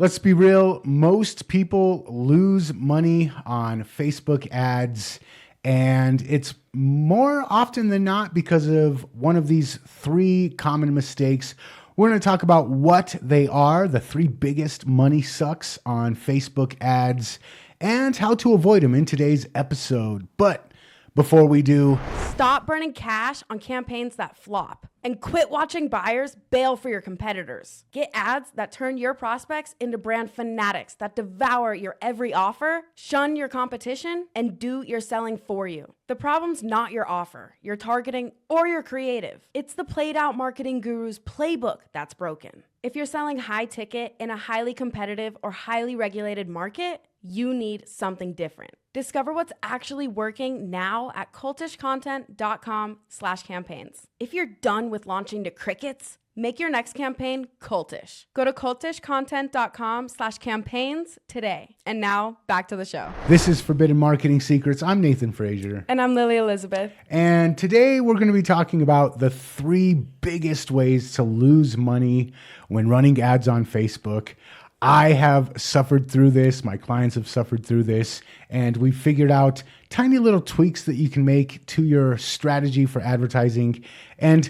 Let's be real. Most people lose money on Facebook ads, and it's more often than not because of one of these three common mistakes. We're going to talk about what they are, the three biggest money sucks on Facebook ads, and how to avoid them in today's episode. But before we do, stop burning cash on campaigns that flop and quit watching buyers bail for your competitors. Get ads that turn your prospects into brand fanatics that devour your every offer, shun your competition, and do your selling for you. The problem's not your offer, your targeting, or your creative. It's the played out marketing guru's playbook that's broken. If you're selling high ticket in a highly competitive or highly regulated market, you need something different. Discover what's actually working now at cultishcontent.com/campaigns. If you're done with launching to crickets, make your next campaign cultish. Go to cultishcontent.com/campaigns today. And now back to the show. this is Forbidden Marketing Secrets. I'm Nathan Frazier. And I'm Lily Elizabeth. And today we're going to be talking about the three biggest ways to lose money when running ads on Facebook. I have suffered through this. My clients have suffered through this. And we figured out tiny little tweaks that you can make to your strategy for advertising. And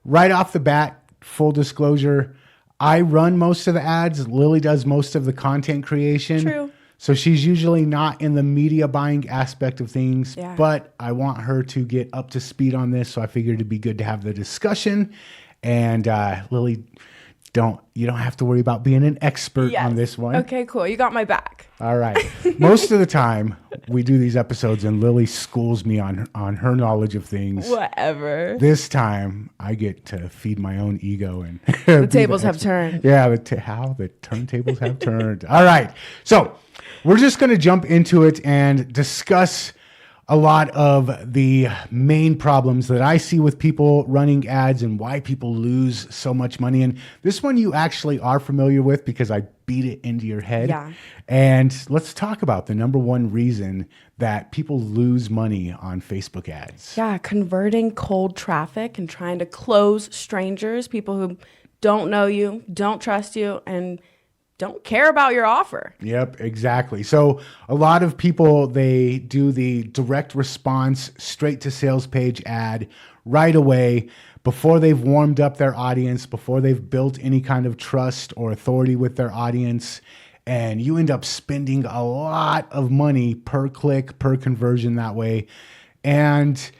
right off the bat, full disclosure, I run most of the ads. Lily does most of the content creation. True. So she's usually not in the media buying aspect of things, Yeah. but I want her to get up to speed on this. So I figured it'd be good to have the discussion. And Lily, you don't have to worry about being an expert on this one. Okay, cool. You got my back. All right. Most of the time we do these episodes and Lily schools me on her knowledge of things. Whatever. This time I get to feed my own ego and The tables have turned. Yeah, how the turntables have turned. All right. So we're just going to jump into it and discuss a lot of the main problems that I see with people running ads and why people lose so much money. And this one you actually are familiar with because I beat it into your head. Yeah. And let's talk about the number one reason that people lose money on Facebook ads. Yeah, converting cold traffic and trying to close strangers, people who don't know you, don't trust you, and don't care about your offer. Yep, exactly. So a lot of people, they do the direct response straight to sales page ad right away before they've warmed up their audience, before they've built any kind of trust or authority with their audience. And you end up spending a lot of money per click, per conversion that way. And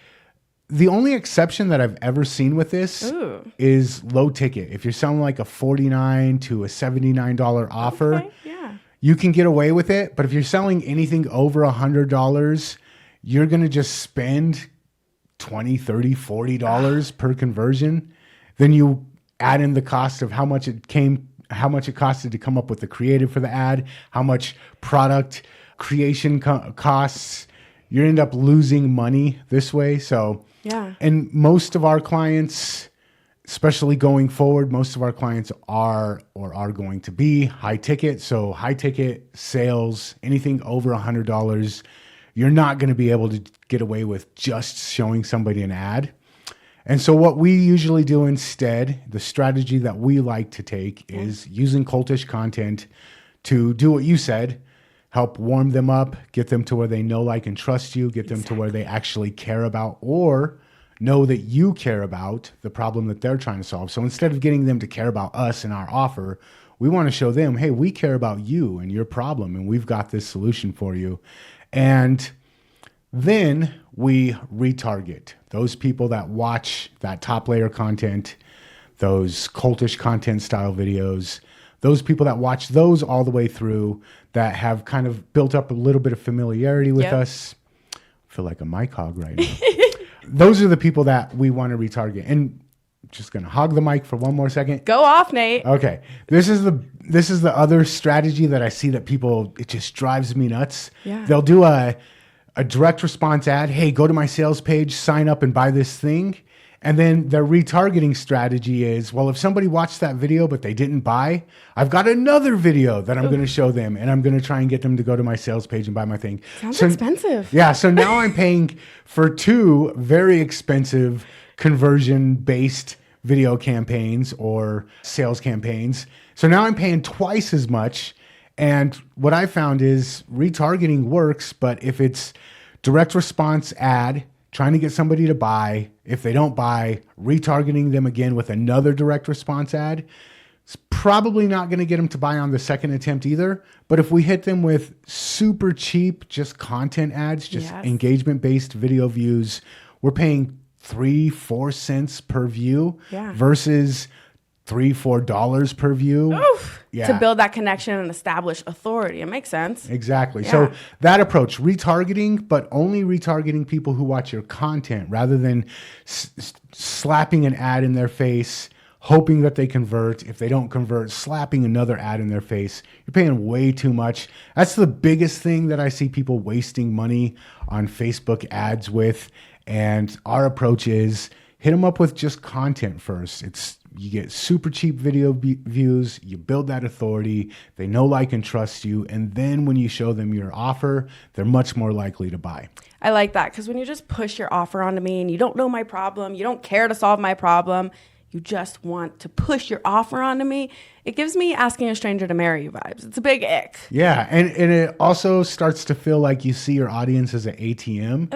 the only exception that I've ever seen with this is low ticket. If you're selling like a $49 to a $79 offer, Okay, yeah. you can get away with it. But if you're selling anything over $100, you're going to just spend $20, $30, $40 per conversion. Then you add in the cost of how much it costed to come up with the creative for the ad, how much product creation costs. You end up losing money this way. So, Yeah. and most of our clients, especially going forward, most of our clients are going to be high ticket. So high ticket sales, anything over $100, you're not going to be able to get away with just showing somebody an ad. And so what we usually do instead, the strategy that we like to take is using cultish content to do what you said, help warm them up, get them to where they know, like, and trust you, get them to where they actually care about or know that you care about the problem that they're trying to solve. So instead of getting them to care about us and our offer, we want to show them, hey, we care about you and your problem, and we've got this solution for you. And then we retarget those people that watch that top layer content, those cultish content style videos, those people that watch those all the way through, that have kind of built up a little bit of familiarity with us. I feel like a mic hog right now. Those are the people that we want to retarget. And I'm just going to hog the mic for one more second. Go off, Nate. Okay. This is the other strategy that I see that people, it just drives me nuts. Yeah. They'll do a direct response ad. Hey, go to my sales page, sign up and buy this thing. And then their retargeting strategy is, well, if somebody watched that video but they didn't buy, I've got another video that I'm going to show them, and I'm going to try and get them to go to my sales page and buy my thing. Sounds expensive. Yeah, so now I'm paying for two very expensive conversion-based video campaigns or sales campaigns So now I'm paying twice as much. And what I found is retargeting works, but if it's direct response ad, trying to get somebody to buy, if they don't buy, retargeting them again with another direct response ad, it's probably not going to get them to buy on the second attempt either. But if we hit them with super cheap, just content ads, just engagement-based video views, we're paying 3-4 cents per view versus $3-4 per view. Oof. Yeah. To build that connection and establish authority. It makes sense. Exactly. Yeah. So that approach, retargeting, but only retargeting people who watch your content rather than slapping an ad in their face, hoping that they convert. If they don't convert, slapping another ad in their face. You're paying way too much. That's the biggest thing that I see people wasting money on Facebook ads with. And our approach is hit them up with just content first. You get super cheap video views, you build that authority, they know, like, and trust you, and then when you show them your offer, they're much more likely to buy. I like that, because when you just push your offer onto me and you don't know my problem, you don't care to solve my problem, you just want to push your offer onto me, it gives me asking a stranger to marry you vibes. It's a big ick. Yeah, and it also starts to feel like you see your audience as an ATM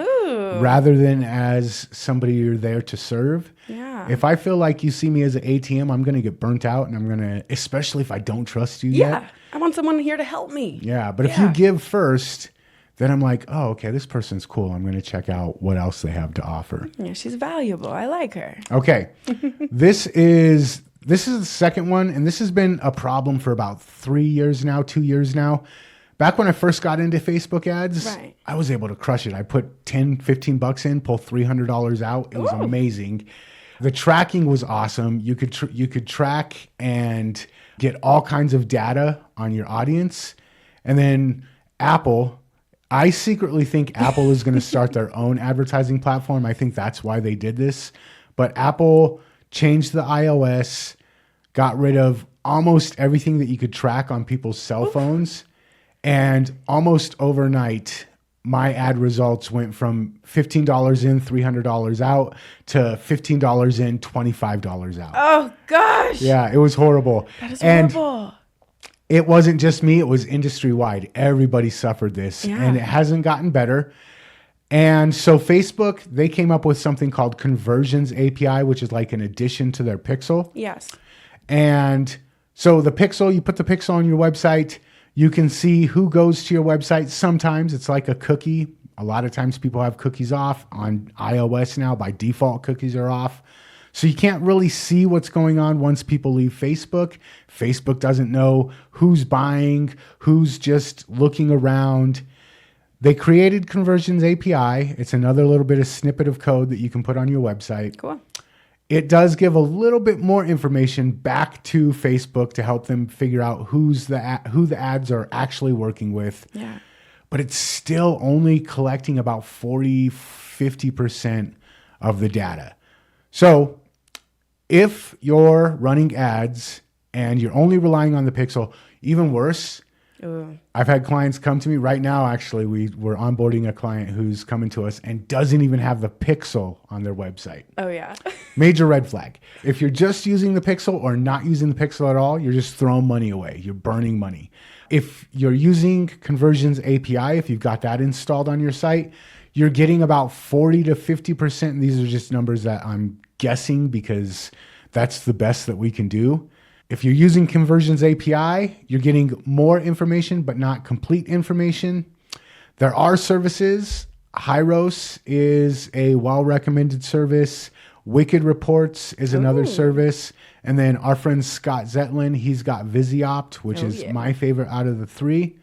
rather than as somebody you're there to serve. Yeah. If I feel like you see me as an ATM, I'm going to get burnt out, and I'm going to, especially if I don't trust you yet. Yeah, I want someone here to help me. Yeah, but if you give first, then I'm like, oh, okay, this person's cool. I'm going to check out what else they have to offer. Yeah, she's valuable. I like her. Okay. This is the second one, and this has been a problem for about 2 years now. Back when I first got into Facebook ads, I was able to crush it. I put $10-15 in, pull $300 out. It was amazing. The tracking was awesome. You could track and get all kinds of data on your audience. And then Apple, I secretly think Apple is going to start their own advertising platform. I think that's why they did this. But Apple changed the iOS, got rid of almost everything that you could track on people's cell phones. And almost overnight, my ad results went from $15 in, $300 out to $15 in, $25 out. Oh, gosh. Yeah, it was horrible. That is horrible. It wasn't just me. It was industry-wide. Everybody suffered this, and it hasn't gotten better. And so Facebook, they came up with something called Conversions API, which is like an addition to their pixel. Yes. And so the pixel, you put the pixel on your website, you can see who goes to your website. Sometimes it's like a cookie. A lot of times people have cookies off. On iOS now, by default, cookies are off. So you can't really see what's going on once people leave Facebook. Facebook doesn't know who's buying, who's just looking around. They created Conversions API. It's another little bit of snippet of code that you can put on your website. Cool. It does give a little bit more information back to Facebook to help them figure out who the ads are actually working with. Yeah. But it's still only collecting about 40-50% of the data. So if you're running ads and you're only relying on the pixel, even worse, I've had clients come to me right now. Actually, we're onboarding a client who's coming to us and doesn't even have the pixel on their website. Oh, yeah. Major red flag. If you're just using the pixel or not using the pixel at all, you're just throwing money away. You're burning money. If you're using Conversions API, if you've got that installed on your site, you're getting about 40-50%. And these are just numbers that I'm guessing because that's the best that we can do. If you're using Conversions API, you're getting more information, but not complete information. There are services. Hyros is a well-recommended service. Wicked Reports is another service. And then our friend Scott Zetlin, he's got Viziopt, which is my favorite out of the three.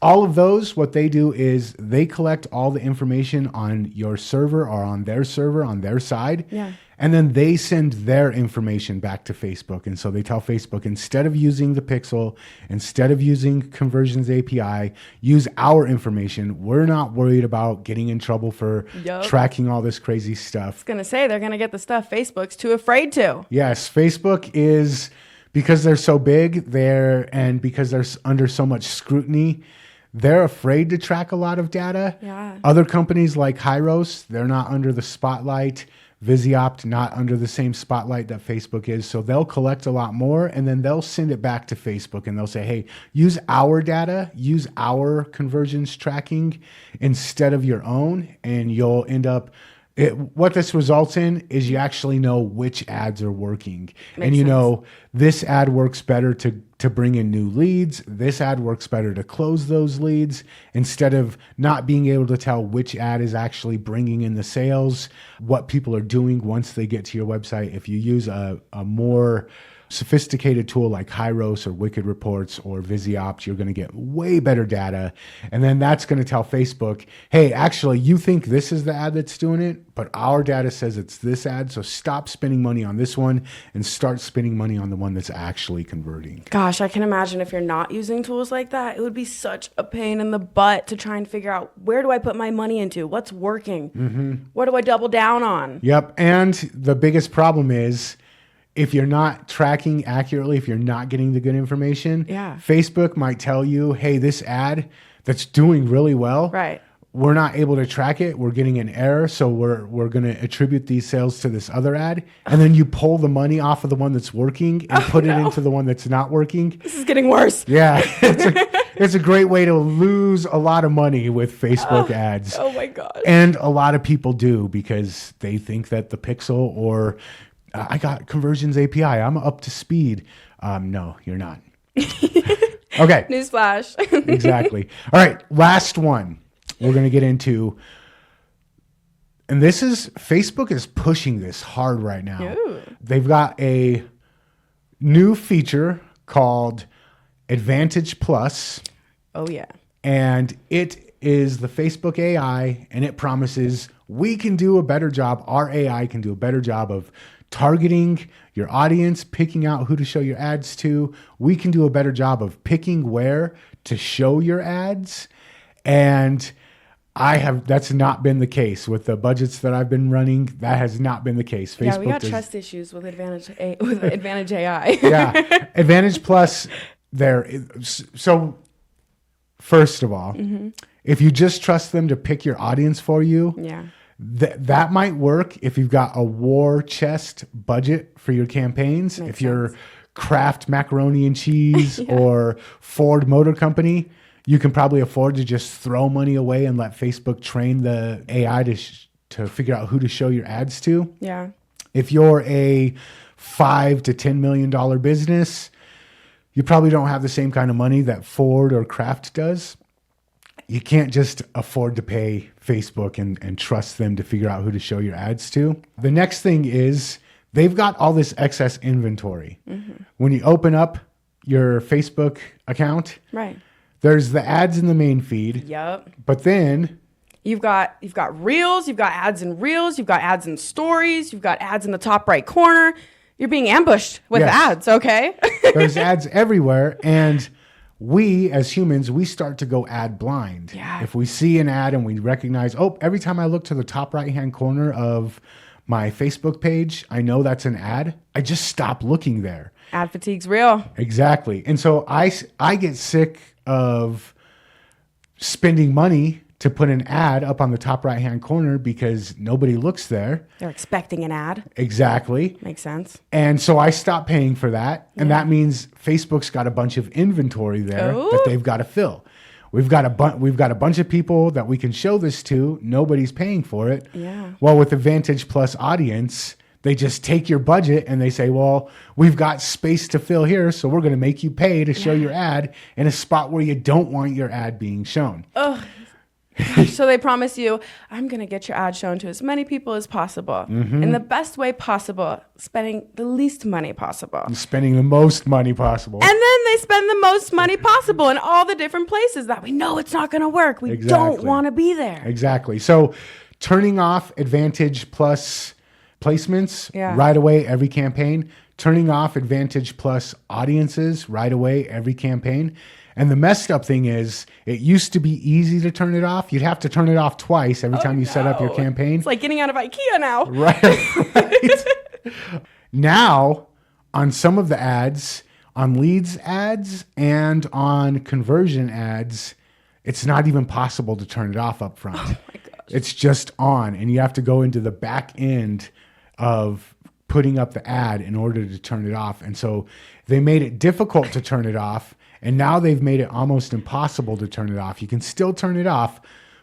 All of those, what they do is they collect all the information on your server or on their server on their side. Yeah. And then they send their information back to Facebook. And so they tell Facebook, instead of using the pixel, instead of using Conversions API, use our information. We're not worried about getting in trouble for tracking all this crazy stuff. I was going to say, they're going to get the stuff Facebook's too afraid to. Yes, Facebook is, because they're so big, and because they're under so much scrutiny, they're afraid to track a lot of data. Yeah. Other companies like Hyros, they're not under the spotlight. Viziopt not under the same spotlight that Facebook is. So they'll collect a lot more and then they'll send it back to Facebook and they'll say, hey, use our data, use our conversions tracking instead of your own. And you'll end up, what this results in is you actually know which ads are working. Makes and you sense. know, this ad works better to bring in new leads. This ad works better to close those leads instead of not being able to tell which ad is actually bringing in the sales, what people are doing once they get to your website. If you use a more sophisticated tool like Hyros or Wicked Reports or Viziopt, you're going to get way better data. And then that's going to tell Facebook, hey, actually, you think this is the ad that's doing it, but our data says it's this ad. So stop spending money on this one and start spending money on the one that's actually converting. Gosh, I can imagine if you're not using tools like that, it would be such a pain in the butt to try and figure out, where do I put my money into? What's working? What do I double down on? Yep. And the biggest problem is, if you're not tracking accurately, if you're not getting the good information, Facebook might tell you, hey, this ad that's doing really well, Right. we're not able to track it. We're getting an error. So we're going to attribute these sales to this other ad. And then you pull the money off of the one that's working and put it into the one that's not working. This is getting worse. Yeah. It's a great way to lose a lot of money with Facebook ads. Oh my gosh. And a lot of people do because they think that the pixel or I got Conversions API, I'm up to speed. No, you're not. Okay. Newsflash. Exactly. All right. Last one we're going to get into. And this is, Facebook is pushing this hard right now. Ooh. They've got a new feature called Advantage Plus. Oh, yeah. And it is the Facebook AI, and it promises we can do a better job. Our AI can do a better job of targeting your audience, picking out who to show your ads to. We can do a better job of picking where to show your ads. And that's not been the case with the budgets that I've been running. That has not been the case. Yeah, we got trust issues with Advantage AI. Yeah. Advantage Plus there. So first of all, if you just trust them to pick your audience for you, that might work if you've got a war chest budget for your campaigns. Makes if you're sense. Kraft Macaroni and Cheese or Ford Motor Company, you can probably afford to just throw money away and let Facebook train the AI to figure out who to show your ads to. Yeah. If you're a $5 to $10 million business, you probably don't have the same kind of money that Ford or Kraft does. You can't just afford to pay Facebook and trust them to figure out who to show your ads to. The next thing is they've got all this excess inventory. When you open up your Facebook account, Right. there's the ads in the main feed. Yep. But then You've got reels, you've got ads in reels, you've got ads in stories, you've got ads in the top right corner. You're being ambushed with Yes. ads, okay? there's ads everywhere. And we, as humans, we start to go ad blind. Yeah. If we see an ad and we recognize, every time I look to the top right-hand corner of my Facebook page, I know that's an ad. I just stop looking there. Ad fatigue's real. Exactly. And so I get sick of spending money to put an ad up on the top right-hand corner because nobody looks there. They're expecting an ad. Exactly. Makes sense. And so I stopped paying for that. And that means Facebook's got a bunch of inventory there that they've got to fill. We've got a bunch of people that we can show this to. Nobody's paying for it. Yeah. Well, with Advantage Plus Audience, they just take your budget and they say, well, we've got space to fill here, so we're going to make you pay to show your ad in a spot where you don't want your ad being shown. So they promise you, I'm going to get your ad shown to as many people as possible in the best way possible, spending the least money possible. Spending the most money possible. And then they spend the most money possible in all the different places that we know it's not going to work. We don't want to be there. Exactly. So turning off Advantage Plus placements right away every campaign, turning off Advantage Plus audiences right away every campaign. And the messed up thing is, it used to be easy to turn it off. You'd have to turn it off twice every time you set up your campaign. It's like getting out of IKEA now. Right. Now, on some of the ads, on leads ads and on conversion ads, it's not even possible to turn it off up front. Oh my gosh. It's just on, and you have to go into the back end of putting up the ad in order to turn it off. And so they made it difficult to turn it off. And now they've made it almost impossible to turn it off. You can still turn it off,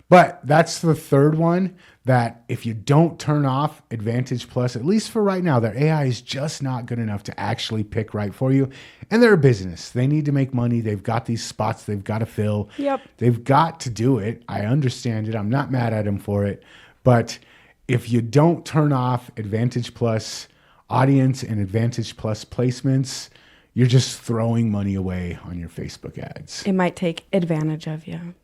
but that's the third one, that if you don't turn off Advantage Plus, at least for right now, their AI is just not good enough to actually pick right for you. And they're a business. They need to make money. They've got these spots they've got to fill. Yep. They've got to do it. I understand it. I'm not mad at them for it. But if you don't turn off Advantage Plus audience and Advantage Plus placements, you're just throwing money away on your Facebook ads. It might take advantage of you.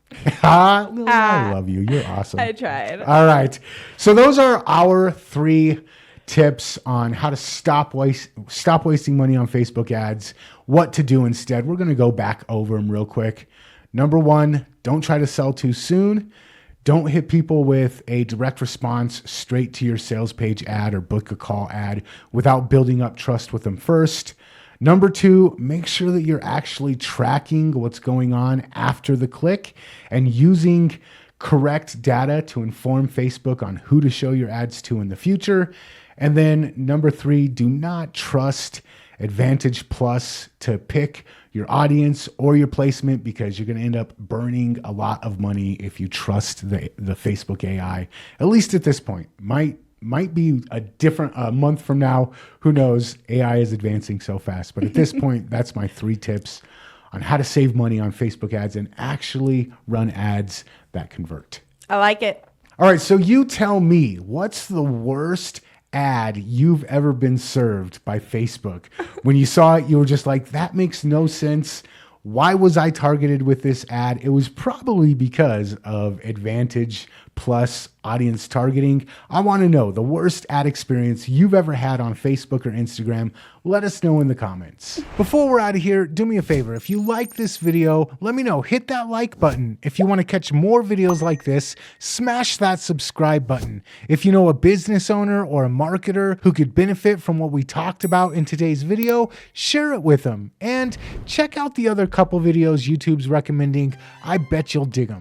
I love you. You're awesome. I tried. All right. So those are our 3 tips on how to stop wasting money on Facebook ads, what to do instead. We're going to go back over them real quick. Number 1, don't try to sell too soon. Don't hit people with a direct response straight to your sales page ad or book a call ad without building up trust with them first. Number 2, make sure that you're actually tracking what's going on after the click and using correct data to inform Facebook on who to show your ads to in the future. And then number 3, do not trust Advantage Plus to pick your audience or your placement, because you're going to end up burning a lot of money if you trust the Facebook AI. At least at this point. Might be a month from now. Who knows? AI is advancing so fast. But at this point, that's my 3 tips on how to save money on Facebook ads and actually run ads that convert. I like it. All right. So you tell me, what's the worst ad you've ever been served by Facebook? When you saw it, you were just like, that makes no sense. Why was I targeted with this ad? It was probably because of Advantage Plus audience targeting. I want to know the worst ad experience you've ever had on Facebook or Instagram. Let us know in the comments. Before we're out of here, do me a favor. If you like this video, let me know. Hit that like button. If you want to catch more videos like this, smash that subscribe button. If you know a business owner or a marketer who could benefit from what we talked about in today's video, share it with them. And check out the other couple videos YouTube's recommending. I bet you'll dig them.